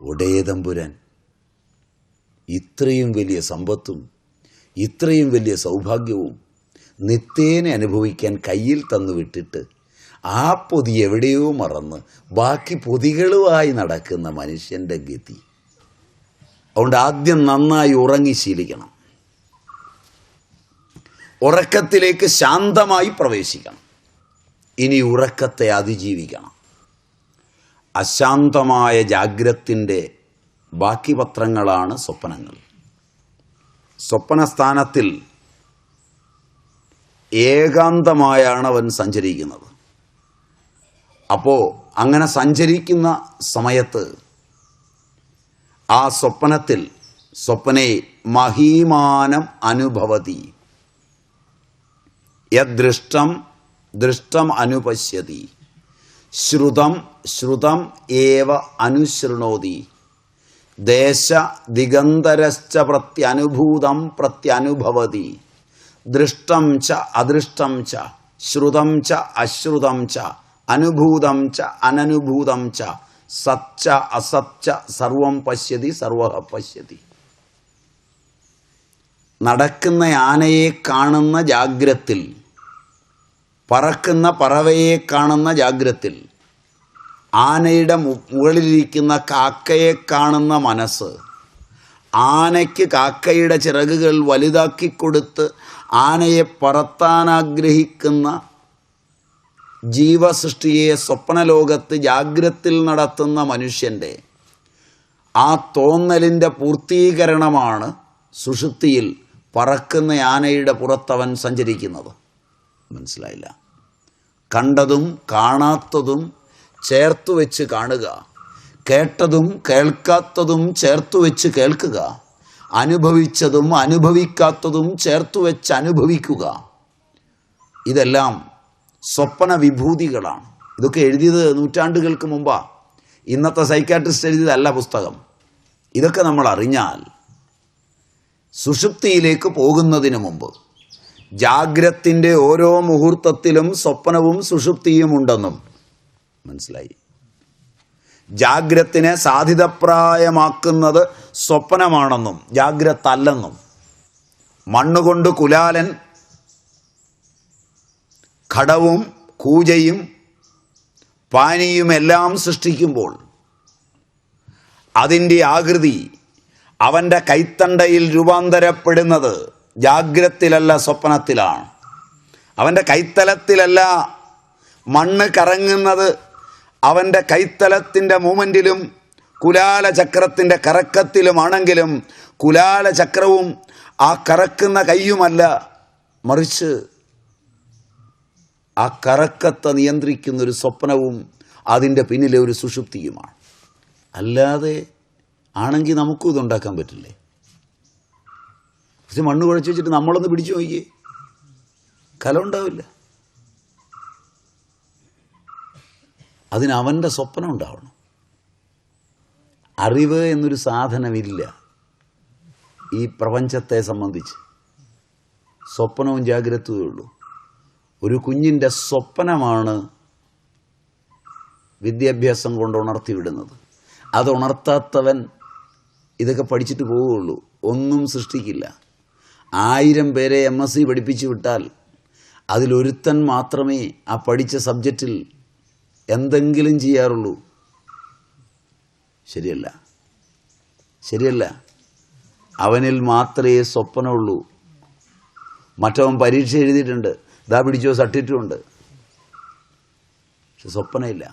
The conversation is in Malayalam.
ഒടേതമ്പുരാൻ ഇത്രയും വലിയ സമ്പത്തും ഇത്രയും വലിയ സൗഭാഗ്യവും നിത്യേന അനുഭവിക്കാൻ കയ്യിൽ തന്നു വിട്ടിട്ട് ആ പൊതി എവിടെയോ മറന്ന് ബാക്കി പൊതികളുമായി നടക്കുന്ന മനുഷ്യൻ്റെ ഗതി. അതുകൊണ്ട് ആദ്യം നന്നായി ഉറങ്ങി ശീലിക്കണം. ഉറക്കത്തിലേക്ക് ശാന്തമായി പ്രവേശിക്കണം. ഇനി ഉറക്കത്തെ അതിജീവിക്കണം. അശാന്തമായ ജാഗ്രത്തിൻ്റെ ബാക്കി പത്രങ്ങളാണ് സ്വപ്നങ്ങൾ. സ്വപ്നസ്ഥാനത്തിൽ ഏകാന്തമായാണ് അവൻ സഞ്ചരിക്കുന്നത്. അപ്പോൾ അങ്ങനെ സഞ്ചരിക്കുന്ന സമയത്ത് ആ സ്വപ്നെ മഹീമാനം അനുഭവതി. യദൃഷ്ടം ദൃഷ്ടം അനുപശ്യതി. ശ്രുതം ഏവ അനുശൃണോതി. ദേശ ദിഗന്തരശ്ച പ്രത്യനുഭൂതം പ്രത്യനുഭവതി. ദൃഷ്ടം ച അദൃഷ്ടം ച ശ്രുതം ച അശ്രുതം ച അനുഭൂതം ച അനനുഭൂതം ച സച്ച അസച്ച സർവം പശ്യതി സർവഃ പശ്യതി. നടക്കുന്ന ആനയെ കാണുന്ന ജാഗ്രത്തിൽ, പറക്കുന്ന പറവയെ കാണുന്ന ജാഗ്രത്തിൽ, ആനയുടെ മുകളിലിരിക്കുന്ന കാക്കയെ കാണുന്ന മനസ്സ്, ആനയ്ക്ക് കാക്കയുടെ ചിറകുകൾ വലുതാക്കിക്കൊടുത്ത് ആനയെ പറത്താനാഗ്രഹിക്കുന്ന ജീവസൃഷ്ടിയെ സ്വപ്നലോകത്ത് ജാഗ്രത്തിൽ നടത്തുന്ന മനുഷ്യൻ്റെ ആ തോന്നലിൻ്റെ പൂർത്തീകരണമാണ് സുഷുപ്തിയിൽ പറക്കുന്ന ആനയുടെ പുറത്തവൻ സഞ്ചരിക്കുന്നത്. മനസ്സിലായില്ല? കണ്ടതും കാണാത്തതും ചേർത്തു വെച്ച് കാണുക, കേട്ടതും കേൾക്കാത്തതും ചേർത്തു വെച്ച് കേൾക്കുക, അനുഭവിച്ചതും അനുഭവിക്കാത്തതും ചേർത്തു വെച്ച് അനുഭവിക്കുക. ഇതെല്ലാം സ്വപ്ന വിഭൂതികളാണ്. ഇതൊക്കെ എഴുതിയത് നൂറ്റാണ്ടുകൾക്ക് മുമ്പാണ്. ഇന്നത്തെ സൈക്കാട്രിസ്റ്റ് എഴുതിയതല്ല പുസ്തകം. ഇതൊക്കെ നമ്മൾ അറിഞ്ഞാൽ സുഷുപ്തിയിലേക്ക് പോകുന്നതിന് മുമ്പ് ജാഗ്രത്തിൻ്റെ ഓരോ മുഹൂർത്തത്തിലും സ്വപ്നവും സുഷുപ്തിയും ഉണ്ടെന്നും മനസ്സിലായി. ജാഗ്രത്തിനെ സാധിതപ്രായമാക്കുന്നത് സ്വപ്നമാണെന്നും ജാഗ്രതല്ലെന്നും മണ്ണുകൊണ്ട് കുലാലൻ ഘടവും കൂജയും പാനിയുമെല്ലാം സൃഷ്ടിക്കുമ്പോൾ അതിൻ്റെ ആകൃതി അവൻ്റെ കൈത്തണ്ടയിൽ രൂപാന്തരപ്പെടുന്നത് ജാഗ്രത്തിലല്ല, സ്വപ്നത്തിലാണ്. അവൻ്റെ കൈത്തലത്തിലല്ല മണ്ണ് കറങ്ങുന്നത്, അവൻ്റെ കൈത്തലത്തിൻ്റെ മൂമെൻറ്റിലും കുലാലചക്രത്തിൻ്റെ കറക്കത്തിലുമാണെങ്കിലും കുലാലചക്രവും ആ കറക്കുന്ന കൈയുമല്ല, മറിച്ച് ആ കറക്കത്തെ നിയന്ത്രിക്കുന്നൊരു സ്വപ്നവും അതിൻ്റെ പിന്നിലെ ഒരു സുഷുപ്തിയുമാണ്. അല്ലാതെ ആണെങ്കിൽ നമുക്കും ഇതുണ്ടാക്കാൻ പറ്റില്ലേ? പക്ഷെ മണ്ണ് കുഴച്ച് വെച്ചിട്ട് നമ്മളൊന്ന് പിടിച്ചു നോക്കിയേ, കലമുണ്ടാവില്ല. അതിന് അവൻ്റെ സ്വപ്നം ഉണ്ടാവണം. അറിവ് എന്നൊരു സാധനമില്ല ഈ പ്രപഞ്ചത്തെ സംബന്ധിച്ച്. സ്വപ്നവും ജാഗ്രതയും ഉള്ളൂ. ഒരു കുഞ്ഞിൻ്റെ സ്വപ്നമാണ് വിദ്യാഭ്യാസം കൊണ്ട് ഉണർത്തിവിടുന്നത്. അത് ഉണർത്താത്തവൻ ഇതൊക്കെ പഠിച്ചിട്ട് പോവുകയുള്ളൂ, ഒന്നും സൃഷ്ടിക്കില്ല. 1000 പേരെ MSc പഠിപ്പിച്ചു വിട്ടാൽ അതിലൊരുത്തൻ മാത്രമേ ആ പഠിച്ച സബ്ജക്റ്റിൽ എന്തെങ്കിലും ചെയ്യാറുള്ളൂ. ശരിയല്ല. അവനിൽ മാത്രമേ സ്വപ്നമുള്ളൂ. മറ്റവൻ പരീക്ഷ എഴുതിയിട്ടുണ്ട്, ഇതാ പിടിച്ചോ സർട്ടിഫിക്കറ്റും ഉണ്ട്, പക്ഷെ സ്വപ്നമില്ല.